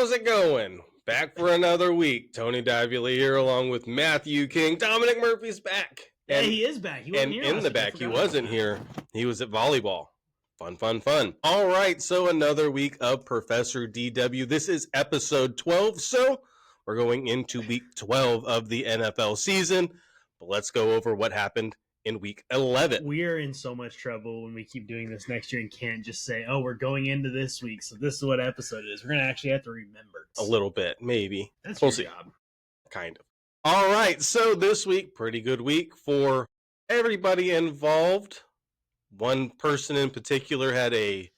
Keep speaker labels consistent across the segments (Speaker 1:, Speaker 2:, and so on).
Speaker 1: How's it going? Back for another week. Tony Davila here along with Matthew King. Dominic Murphy's back.
Speaker 2: Yeah, he is back. He wasn't here
Speaker 1: in the back, he wasn't here. He was at volleyball. Fun. All right, so another week of Professor DW. This is episode 12, so we're going into week 12 of the NFL season. But let's go over what happened in week 11.
Speaker 2: We are in so much trouble when we keep doing this next year and can't just say, oh, we're going into this week, so this is what episode it is. We're going to actually have to remember.
Speaker 1: A little bit, maybe.
Speaker 2: That's your job.
Speaker 1: Kind of. All right, so this week, pretty good week for everybody involved. One person in particular had a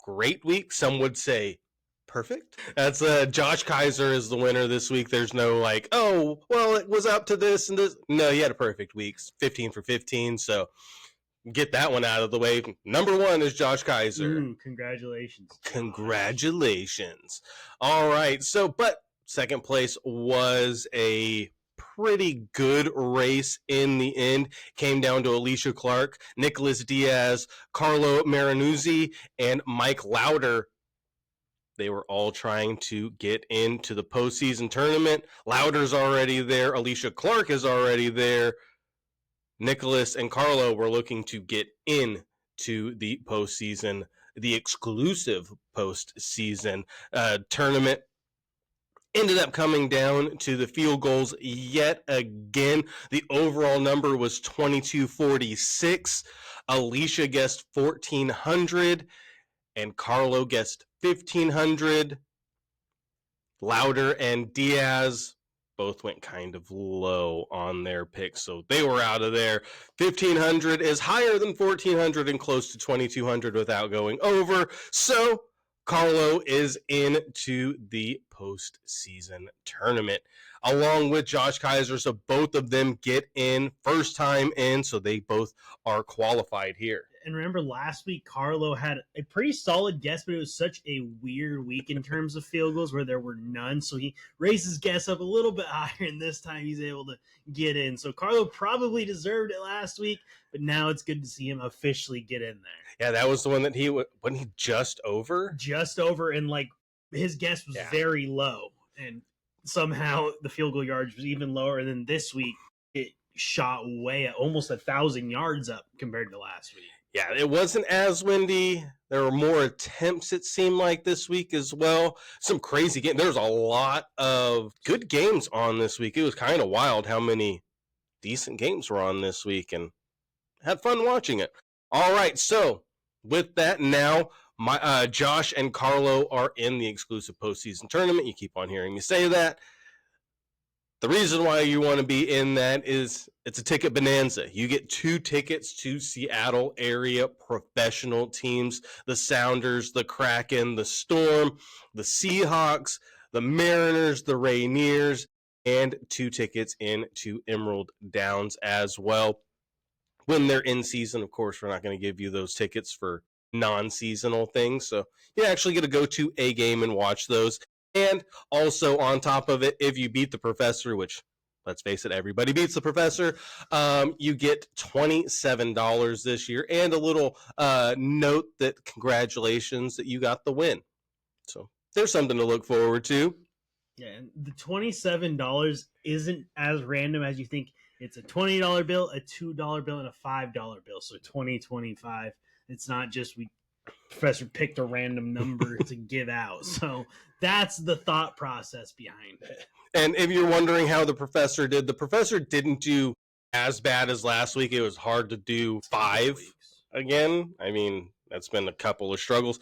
Speaker 1: great week. Some would say perfect. That's Josh Kaiser is the winner this week. There's no like, oh, well, it was up to this and this. No, he had a perfect week, 15 for 15. So get that one out of the way. Number one is Josh Kaiser.
Speaker 2: Ooh, congratulations.
Speaker 1: Congratulations. All right. So, but second place was a pretty good race in the end. Came down to Alicia Clark, Nicholas Diaz, Carlo Marinuzzi, and Mike Lauder. They were all trying to get into the postseason tournament. Lauder's already there. Alicia Clark is already there. Nicholas and Carlo were looking to get into the postseason, the exclusive postseason tournament. Ended up coming down to the field goals yet again. The overall number was 2246. Alicia guessed 1400. And Carlo guessed 1,500. Lauder and Diaz both went kind of low on their picks, so they were out of there. 1,500 is higher than 1,400 and close to 2,200 without going over. So Carlo is into the postseason tournament, along with Josh Kaiser. So both of them get in, first time in, so they both are qualified here.
Speaker 2: And remember last week, Carlo had a pretty solid guess, but it was such a weird week in terms of field goals where there were none. So he raised his guess up a little bit higher, and this time he's able to get in. So Carlo probably deserved it last week, but now it's good to see him officially get in there.
Speaker 1: Yeah, that was the one that wasn't he just over?
Speaker 2: Just over, and like his guess was very low, and somehow the field goal yardage was even lower. And then this week, it shot way almost 1,000 yards up compared to last week.
Speaker 1: Yeah, it wasn't as windy. There were more attempts, it seemed like, this week as well. Some crazy games. There's a lot of good games on this week. It was kind of wild how many decent games were on this week, and had fun watching it. All right, so with that now, Josh and Carlo are in the exclusive postseason tournament. You keep on hearing me say that. The reason why you want to be in that is it's a ticket bonanza. You get 2 tickets to Seattle area professional teams, the Sounders, the Kraken, the Storm, the Seahawks, the Mariners, the Rainiers, and 2 tickets into Emerald Downs as well. When they're in season, of course, we're not going to give you those tickets for non-seasonal things. So you actually get to go to a game and watch those. And also on top of it, if you beat the professor, which, let's face it, everybody beats the professor, you get $27 this year, and a little note that congratulations that you got the win. So there's something to look forward to.
Speaker 2: Yeah, and the $27 isn't as random as you think. It's a $20 bill, a $2 bill, and a $5 bill. So 20, 25. It's not just Professor picked a random number to give out. So that's the thought process behind it.
Speaker 1: And if you're wondering how the professor didn't do as bad as last week. It was hard to do 5 again. I mean, that's been a couple of struggles.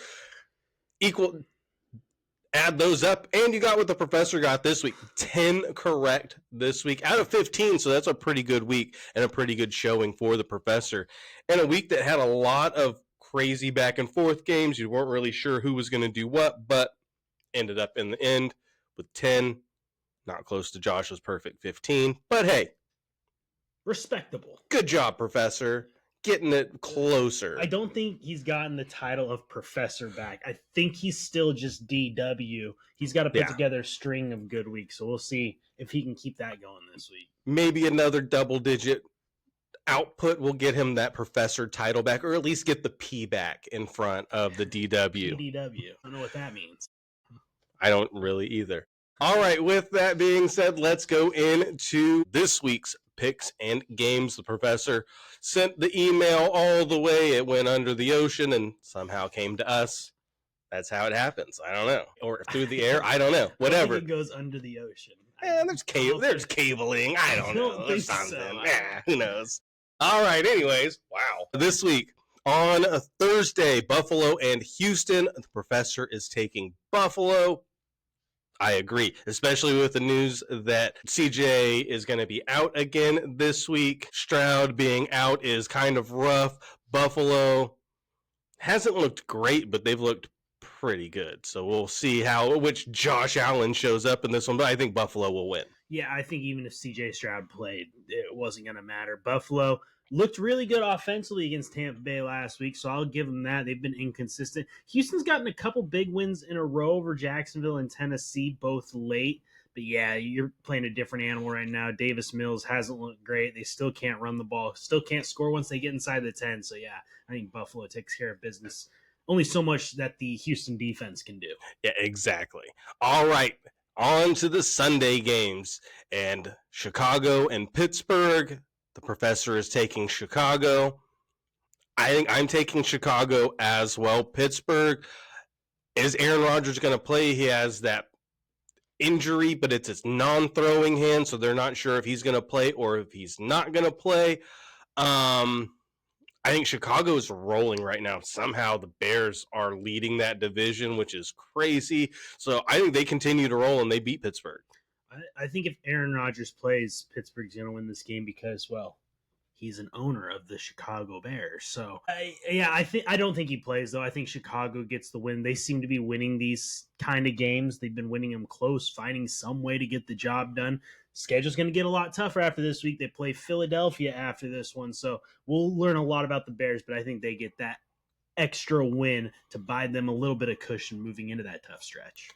Speaker 1: Add those up, and you got what the professor got this week. 10 correct this week out of 15, so that's a pretty good week and a pretty good showing for the professor. And a week that had a lot of crazy back and forth games. You weren't really sure who was going to do what, but ended up in the end with 10, not close to Josh's perfect 15. But hey,
Speaker 2: respectable.
Speaker 1: Good job, Professor. Getting it closer.
Speaker 2: I don't think he's gotten the title of Professor back. I think he's still just DW. He's got to put together a string of good weeks, so we'll see if he can keep that going this week.
Speaker 1: Maybe another double-digit output will get him that Professor title back, or at least get the P back in front of the DW.
Speaker 2: PDW. I don't know what that means.
Speaker 1: I don't really either. All right, with that being said, let's go into this week's picks and games. The professor sent the email all the way. It went under the ocean and somehow came to us. That's how it happens. I don't know. Or through the air. I don't know. Whatever.
Speaker 2: I think it goes under the ocean.
Speaker 1: There's cabling. I don't know. There's something.
Speaker 2: So.
Speaker 1: Who knows? All right. Anyways, wow. This week on a Thursday, Buffalo and Houston. The professor is taking Buffalo. I agree, especially with the news that CJ is going to be out again this week. Stroud being out is kind of rough. Buffalo hasn't looked great, but they've looked pretty good. So we'll see which Josh Allen shows up in this one, but I think Buffalo will win.
Speaker 2: Yeah, I think even if CJ Stroud played, it wasn't going to matter. Buffalo looked really good offensively against Tampa Bay last week, so I'll give them that. They've been inconsistent. Houston's gotten a couple big wins in a row over Jacksonville and Tennessee, both late. But yeah, you're playing a different animal right now. Davis Mills hasn't looked great. They still can't run the ball, still can't score once they get inside the 10. So yeah, I think Buffalo takes care of business. Only so much that the Houston defense can do.
Speaker 1: Yeah, exactly. All right, on to the Sunday games. And Chicago and Pittsburgh. The professor is taking Chicago. I think I'm taking Chicago as well. Pittsburgh, is Aaron Rodgers going to play? He has that injury, but it's his non-throwing hand, so they're not sure if he's going to play or if he's not going to play. I think Chicago is rolling right now. Somehow the Bears are leading that division, which is crazy. So I think they continue to roll and they beat Pittsburgh.
Speaker 2: I think if Aaron Rodgers plays, Pittsburgh's going to win this game because, well, he's an owner of the Chicago Bears. So, I don't think he plays, though. I think Chicago gets the win. They seem to be winning these kind of games. They've been winning them close, finding some way to get the job done. Schedule's going to get a lot tougher after this week. They play Philadelphia after this one. So we'll learn a lot about the Bears, but I think they get that extra win to buy them a little bit of cushion moving into that tough stretch.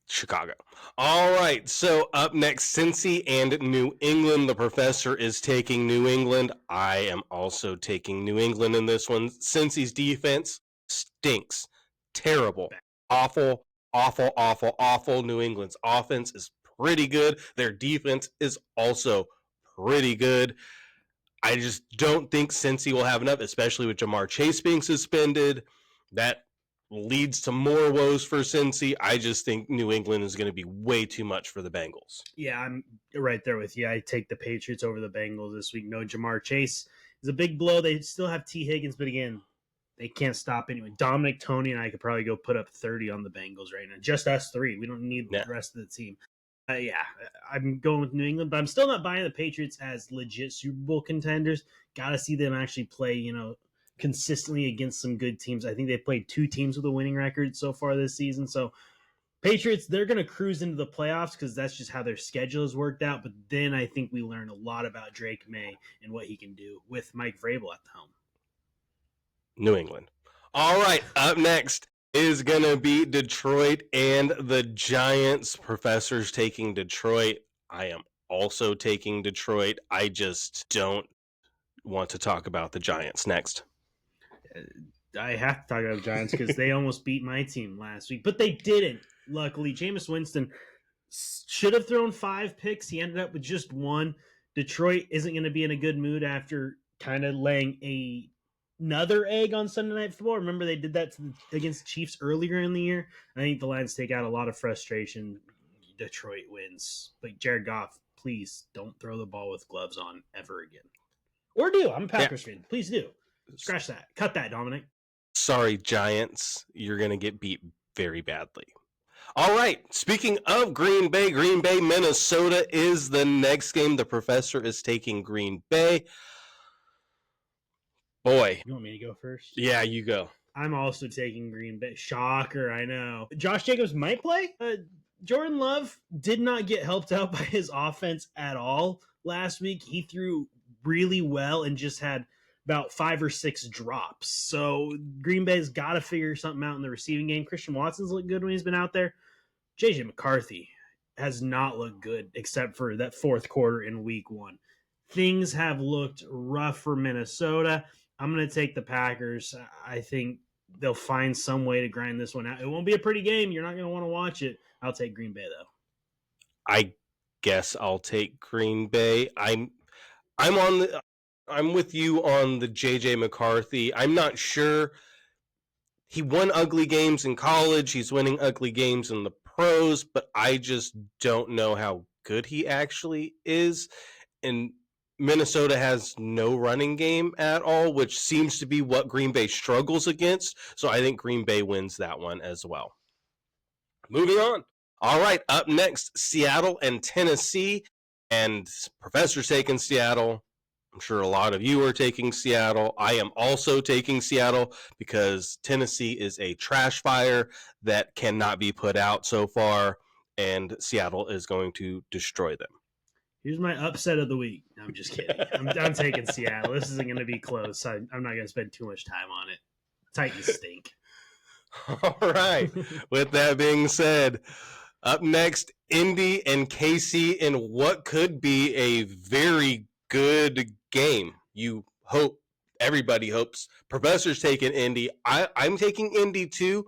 Speaker 1: Chicago. All right, so up next, Cincy and New England. The professor is taking New England. I am also taking New England in this one. Cincy's defense stinks. Terrible. Awful, awful, awful, awful. New England's offense is pretty good. Their defense is also pretty good. I just don't think Cincy will have enough, especially with Jamar Chase being suspended. That leads to more woes for Cincy. I just think New England is going to be way too much for the Bengals.
Speaker 2: Yeah, I'm right there with you. I take the Patriots over the Bengals this week. No Jamar Chase is a big blow. They still have T. Higgins, but again, they can't stop anyone. Dominic, Tony, and I could probably go put up 30 on the Bengals right now. Just us three. We don't need the rest of the team. I'm going with New England, but I'm still not buying the Patriots as legit Super Bowl contenders. Got to see them actually play, consistently against some good teams. I think they've played 2 teams with a winning record so far this season. So Patriots, they're going to cruise into the playoffs because that's just how their schedule has worked out. But then I think we learn a lot about Drake May and what he can do with Mike Vrabel at the helm.
Speaker 1: New England. All right, up next is going to be Detroit and the Giants. Professor's taking Detroit. I am also taking Detroit. I just don't want to talk about the Giants next.
Speaker 2: I have to talk about the Giants because they almost beat my team last week, but they didn't. Luckily, Jameis Winston should have thrown 5 picks. He ended up with just 1. Detroit isn't going to be in a good mood after kind of laying another egg on Sunday Night Football. Remember, they did that against the Chiefs earlier in the year. I think the Lions take out a lot of frustration. Detroit wins. But Jared Goff, please don't throw the ball with gloves on ever again. Or do. I'm a Packers fan. Please do. Scratch that. Cut that, Dominic.
Speaker 1: Sorry, Giants. You're going to get beat very badly. All right. Speaking of Green Bay, Minnesota is the next game. The professor is taking Green Bay. Boy.
Speaker 2: You want me to go first?
Speaker 1: Yeah, you go.
Speaker 2: I'm also taking Green Bay. Shocker, I know. Josh Jacobs might play. Jordan Love did not get helped out by his offense at all last week. He threw really well and just had about 5 or 6 drops. So Green Bay's got to figure something out in the receiving game. Christian Watson's looked good when he's been out there. JJ McCarthy has not looked good except for that 4th quarter in week 1. Things have looked rough for Minnesota. I'm going to take the Packers. I think they'll find some way to grind this one out. It won't be a pretty game. You're not going to want to watch it. I'll take Green Bay, though.
Speaker 1: I guess I'll take Green Bay. I'm with you on the JJ McCarthy. I'm not sure. He won ugly games in college. He's winning ugly games in the pros, but I just don't know how good he actually is. And Minnesota has no running game at all, which seems to be what Green Bay struggles against. So I think Green Bay wins that one as well. Moving on. All right, up next, Seattle and Tennessee. And Professor's taking Seattle. I'm sure a lot of you are taking Seattle. I am also taking Seattle because Tennessee is a trash fire that cannot be put out so far, and Seattle is going to destroy them.
Speaker 2: Here's my upset of the week. No, I'm just kidding. I'm taking Seattle. This isn't going to be close. I'm not going to spend too much time on it. Titans stink.
Speaker 1: All right. With that being said, up next, Indy and KC in what could be a very good game. You hope, everybody hopes. Professor's taking Indy. I'm taking Indy too,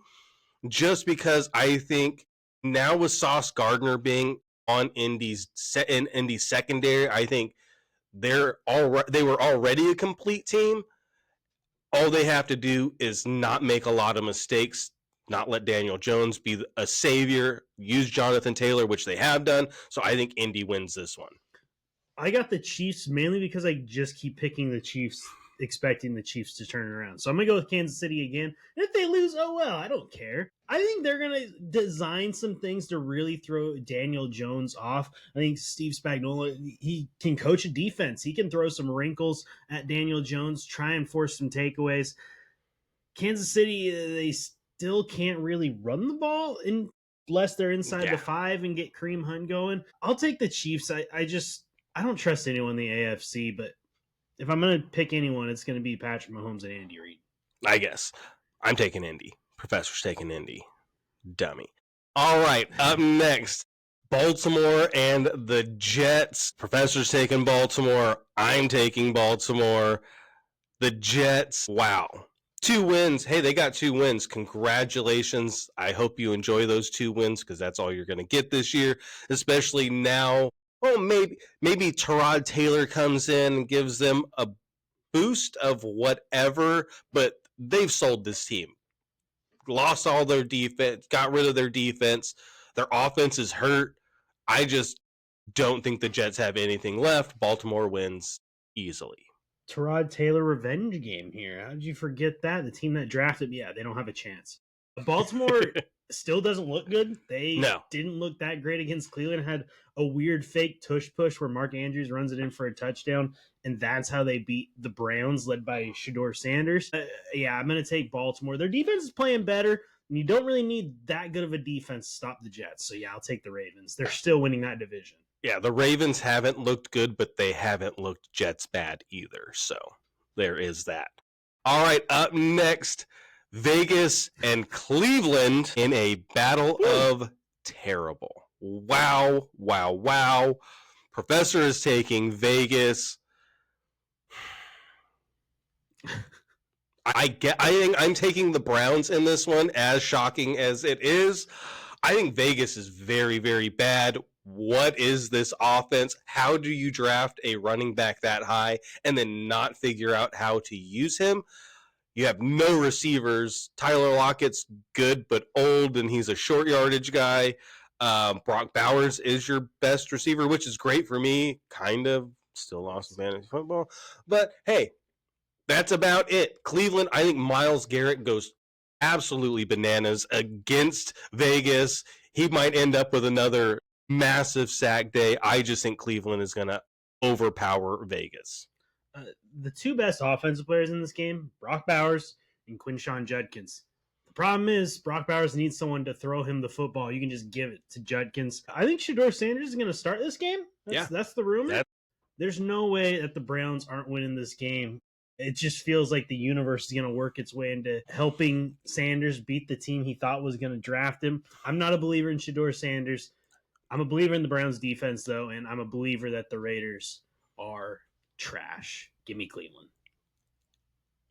Speaker 1: just because I think now with Sauce Gardner being on Indy's secondary, I think they were already a complete team. All they have to do is not make a lot of mistakes, not let Daniel Jones be a savior, use Jonathan Taylor, which they have done. So I think Indy wins this one.
Speaker 2: I got the Chiefs mainly because I just keep picking the Chiefs, expecting the Chiefs to turn around. So I'm going to go with Kansas City again. And if they lose, oh well, I don't care. I think they're going to design some things to really throw Daniel Jones off. I think Steve Spagnuolo, he can coach a defense. He can throw some wrinkles at Daniel Jones, try and force some takeaways. Kansas City, they still can't really run the ball unless they're inside the 5 and get Kareem Hunt going. I'll take the Chiefs. I don't trust anyone in the AFC, but if I'm going to pick anyone, it's going to be Patrick Mahomes and Andy Reid.
Speaker 1: I guess. I'm taking Indy. Professor's taking Indy. Dummy. All right, up next, Baltimore and the Jets. Professor's taking Baltimore. I'm taking Baltimore. The Jets, wow. 2 wins. Hey, they got 2 wins. Congratulations. I hope you enjoy those 2 wins because that's all you're going to get this year, especially now. Oh, maybe Tyrod Taylor comes in and gives them a boost of whatever, but they've sold this team. Lost all their defense, got rid of their defense. Their offense is hurt. I just don't think the Jets have anything left. Baltimore wins easily.
Speaker 2: Tyrod Taylor revenge game here. How did you forget that? The team that drafted, yeah, they don't have a chance. Baltimore still doesn't look good. They didn't look that great against Cleveland. Had a weird fake tush push where Mark Andrews runs it in for a touchdown, and that's how they beat the Browns, led by Shedeur Sanders. I'm going to take Baltimore. Their defense is playing better, and you don't really need that good of a defense to stop the Jets. So, yeah, I'll take the Ravens. They're still winning that division.
Speaker 1: Yeah, the Ravens haven't looked good, but they haven't looked Jets bad either. So there is that. All right, up next, Vegas and Cleveland in a battle of terrible. Wow, wow, wow. Professor is taking Vegas. I think I'm taking the Browns in this one, as shocking as it is. I think Vegas is very, very bad. What is this offense? How do you draft a running back that high and then not figure out how to use him? You have no receivers. Tyler Lockett's good but old, and he's a short yardage guy. Brock Bowers is your best receiver, which is great for me. Kind of. Still lost in fantasy football. But, hey, that's about it. Cleveland, I think Myles Garrett goes absolutely bananas against Vegas. He might end up with another massive sack day. I just think Cleveland is going to overpower Vegas.
Speaker 2: The 2 best offensive players in this game, Brock Bowers and Quinshon Judkins. The problem is Brock Bowers needs someone to throw him the football. You can just give it to Judkins. I think Shedeur Sanders is going to start this game. That's the rumor. There's no way that the Browns aren't winning this game. It just feels like the universe is going to work its way into helping Sanders beat the team he thought was going to draft him. I'm not a believer in Shedeur Sanders. I'm a believer in the Browns defense, though, and I'm a believer that the Raiders are trash. Give me Cleveland.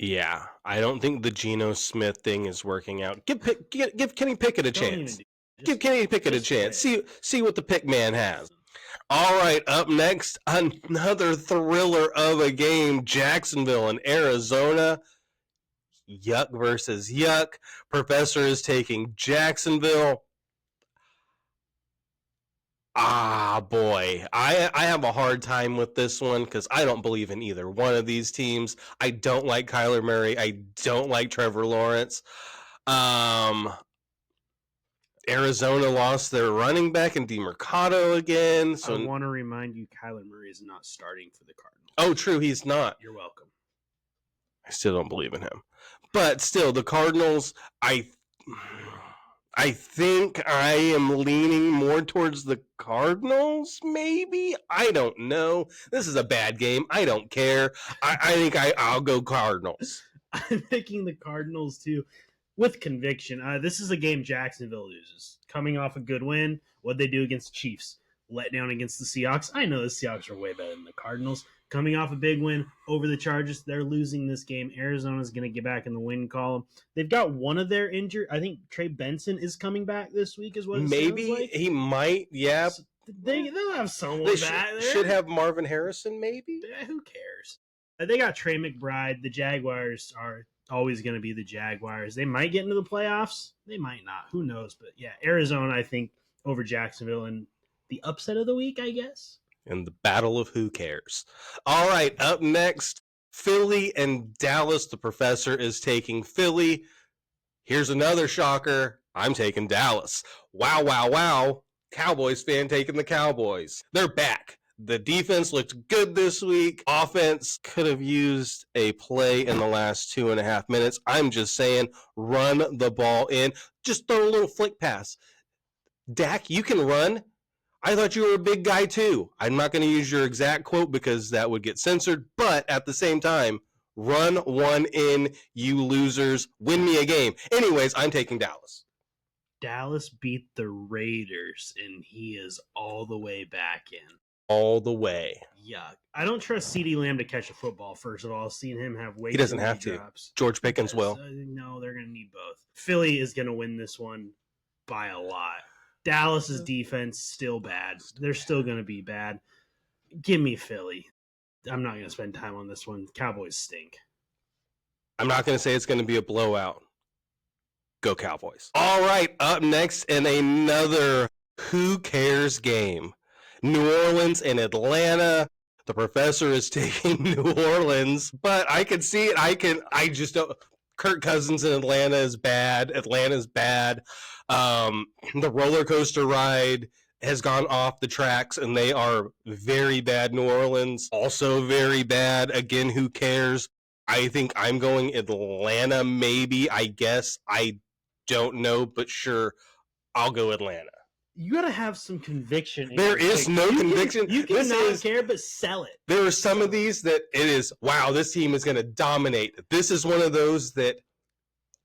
Speaker 1: Yeah, I don't think the Geno Smith thing is working out. Give Kenny Pickett a
Speaker 2: Don't even
Speaker 1: chance.
Speaker 2: do it.
Speaker 1: Give Kenny Pickett a
Speaker 2: just
Speaker 1: chance.
Speaker 2: quit.
Speaker 1: See what the pick man has. All right, up next, another thriller of a game, Jacksonville and Arizona. Yuck versus yuck. Professor is taking Jacksonville. Ah, boy. I have a hard time with this one because I don't believe in either one of these teams. I don't like Kyler Murray. I don't like Trevor Lawrence. Arizona lost their running back in DeMercado again.
Speaker 2: I want to remind you, Kyler Murray is not starting for the Cardinals.
Speaker 1: Oh, true, he's not.
Speaker 2: You're welcome.
Speaker 1: I still don't believe in him. But still, the Cardinals, I think I am leaning more towards the Cardinals, maybe? I don't know. This is a bad game. I don't care. I think I'll go Cardinals.
Speaker 2: I'm picking the Cardinals too, with conviction. This is a game Jacksonville loses. Coming off a good win, what'd they do against the Chiefs? Let down against the Seahawks. I know the Seahawks are way better than the Cardinals. Coming off a big win over the Chargers, they're losing this game. Arizona's going to get back in the win column. They've got one of their injured. I think Trey Benson is coming back this week, is what it
Speaker 1: Maybe
Speaker 2: sounds like.
Speaker 1: He might. Yeah,
Speaker 2: So they'll have someone
Speaker 1: they
Speaker 2: back there.
Speaker 1: should have Marvin Harrison. Maybe.
Speaker 2: Who cares? They got Trey McBride. The Jaguars are always going to be the Jaguars. They might get into the playoffs. They might not. Who knows? But yeah, Arizona, I think, over Jacksonville and the upset of the week, I guess.
Speaker 1: And the battle of who cares. All right, up next, Philly and Dallas. The Professor is taking Philly. Here's another shocker. I'm taking Dallas. Wow, wow, wow. Cowboys fan taking the Cowboys. They're back. The defense looked good this week. Offense could have used a play in the last 2.5 minutes. I'm just saying, run the ball in. Just throw a little flick pass. Dak, you can run. I thought you were a big guy too. I'm not going to use your exact quote because that would get censored, but at the same time, run one in, you losers. Win me a game. Anyways, I'm taking Dallas.
Speaker 2: Dallas beat the Raiders, and he is all the way back in.
Speaker 1: All the way.
Speaker 2: Yuck. I don't trust CeeDee Lamb to catch a football, first of all. Seeing him have way
Speaker 1: He doesn't
Speaker 2: too many
Speaker 1: have to.
Speaker 2: drops.
Speaker 1: George Pickens will.
Speaker 2: No, they're going to need both. Philly is going to win this one by a lot. Dallas's defense still bad. They're still going to be bad. Give me Philly. I'm not going to spend time on this one. Cowboys stink.
Speaker 1: I'm not going to say it's going to be a blowout. Go Cowboys. All right, up next in another who cares game. New Orleans and Atlanta. The Professor is taking New Orleans, but I can see it. I just don't. Kirk Cousins in Atlanta is bad. Atlanta's bad. The roller coaster ride has gone off the tracks, and they are very bad. New Orleans, also very bad. Again, who cares? I think I'm going Atlanta, maybe. I guess. I don't know, but sure, I'll go Atlanta.
Speaker 2: You got to have some conviction.
Speaker 1: There is no conviction.
Speaker 2: You can not care, but sell it.
Speaker 1: There are some of these that it is, wow, this team is going to dominate. This is one of those that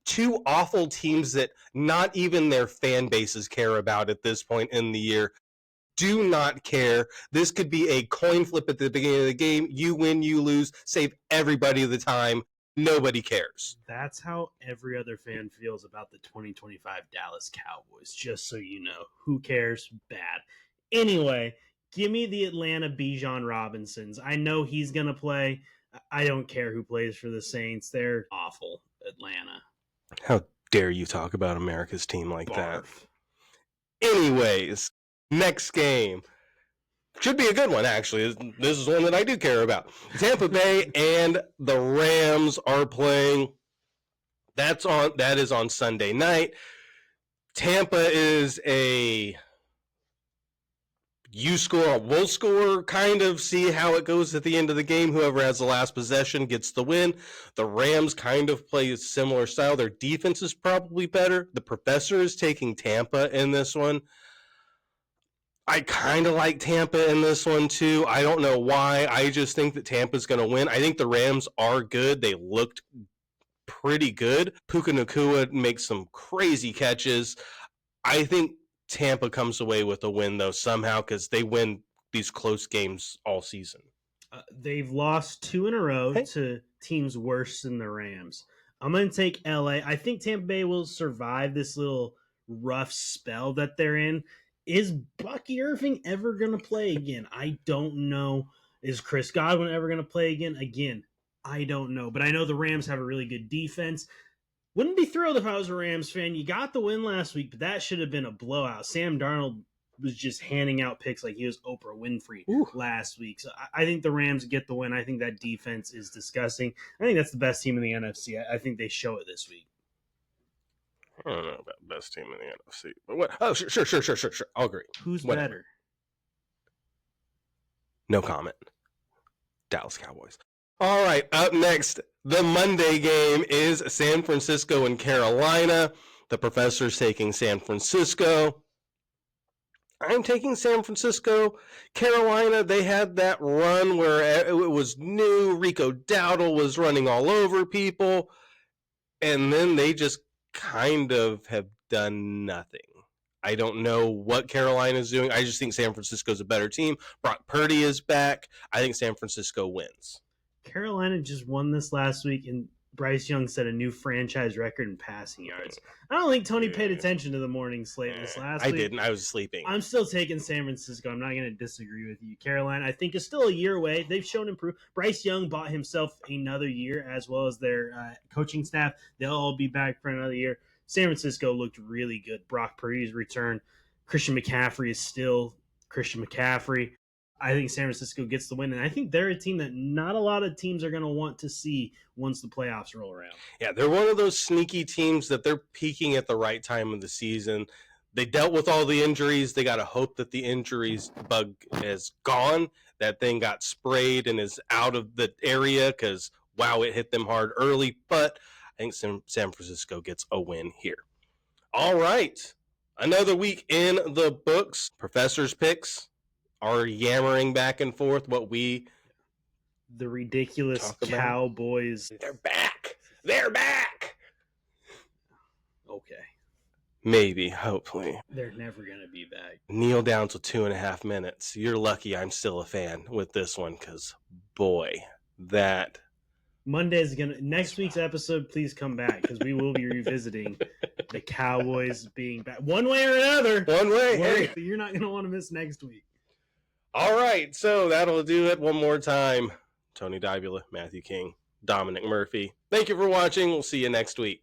Speaker 1: two awful teams that not even their fan bases care about at this point in the year. Do not care. This could be a coin flip at the beginning of the game. You win, you lose. Save everybody the time. Nobody cares.
Speaker 2: That's how every other fan feels about the 2025 Dallas Cowboys, just so you know. Who cares? Bad. Anyway, give me the Atlanta Bijan Robinsons. I know he's going to play. I don't care who plays for the Saints. They're awful, Atlanta.
Speaker 1: How dare you talk about America's team like that?
Speaker 2: Barf.
Speaker 1: Anyways, next game. Should be a good one, actually. This is one that I do care about. Tampa Bay and the Rams are playing. That is on Sunday night. Tampa is a you score, we'll score, kind of see how it goes at the end of the game. Whoever has the last possession gets the win. The Rams kind of play a similar style. Their defense is probably better. The Professor is taking Tampa in this one. I kind of like Tampa in this one, too. I don't know why. I just think that Tampa's going to win. I think the Rams are good. They looked pretty good. Puka Nacua makes some crazy catches. I think Tampa comes away with a win, though, somehow, because they win these close games all season.
Speaker 2: They've lost 2 in a row
Speaker 1: Hey.
Speaker 2: to teams worse than the Rams. I'm going to take LA. I think Tampa Bay will survive this little rough spell that they're in. Is Bucky Irving ever going to play again? I don't know. Is Chris Godwin ever going to play again? Again, I don't know. But I know the Rams have a really good defense. Wouldn't be thrilled if I was a Rams fan. You got the win last week, but that should have been a blowout. Sam Darnold was just handing out picks like he was Oprah Winfrey last week. So I think the Rams get the win. I think that defense is disgusting. I think that's the best team in the NFC. I think they show it this week.
Speaker 1: I don't know about best team in the NFC. But what? Oh, sure. I'll agree.
Speaker 2: Who's
Speaker 1: Whatever.
Speaker 2: better?
Speaker 1: No comment. Dallas Cowboys. All right, up next, the Monday game is San Francisco and Carolina. The professor's taking San Francisco. I'm taking San Francisco. Carolina, they had that run where it was new. Rico Dowdle was running all over people. And then they just kind of have done nothing. I don't know what Carolina's doing. I just think San Francisco's a better team. Brock Purdy is back. I think San Francisco wins.
Speaker 2: Carolina just won this last week, and Bryce Young set a new franchise record in passing yards. I don't think Tony paid attention to the morning slate this last week.
Speaker 1: I didn't. I was sleeping.
Speaker 2: I'm still taking San Francisco. I'm not going to disagree with you. Carolina, I think, is still a year away. They've shown improvement. Bryce Young bought himself another year, as well as their coaching staff. They'll all be back for another year. San Francisco looked really good. Brock Purdy's return. Christian McCaffrey is still Christian McCaffrey. I think San Francisco gets the win, and I think they're a team that not a lot of teams are going to want to see once the playoffs roll around.
Speaker 1: Yeah, they're one of those sneaky teams that they're peaking at the right time of the season. They dealt with all the injuries. They got to hope that the injuries bug is gone. That thing got sprayed and is out of the area because, wow, it hit them hard early. But I think San Francisco gets a win here. All right, another week in the books. Professor's picks are yammering back and forth what we
Speaker 2: the ridiculous Cowboys.
Speaker 1: They're back. They're back.
Speaker 2: Okay.
Speaker 1: Maybe, hopefully.
Speaker 2: They're never going to be back.
Speaker 1: Kneel down to 2.5 minutes. You're lucky I'm still a fan with this one because, boy, that...
Speaker 2: Monday's going to... Next week's episode, please come back because we will be revisiting the Cowboys being back. One way or another.
Speaker 1: One way. Hey.
Speaker 2: You're not going to want to miss next week.
Speaker 1: All right, so that'll do it one more time. Tony Dybula, Matthew King, Dominic Murphy. Thank you for watching. We'll see you next week.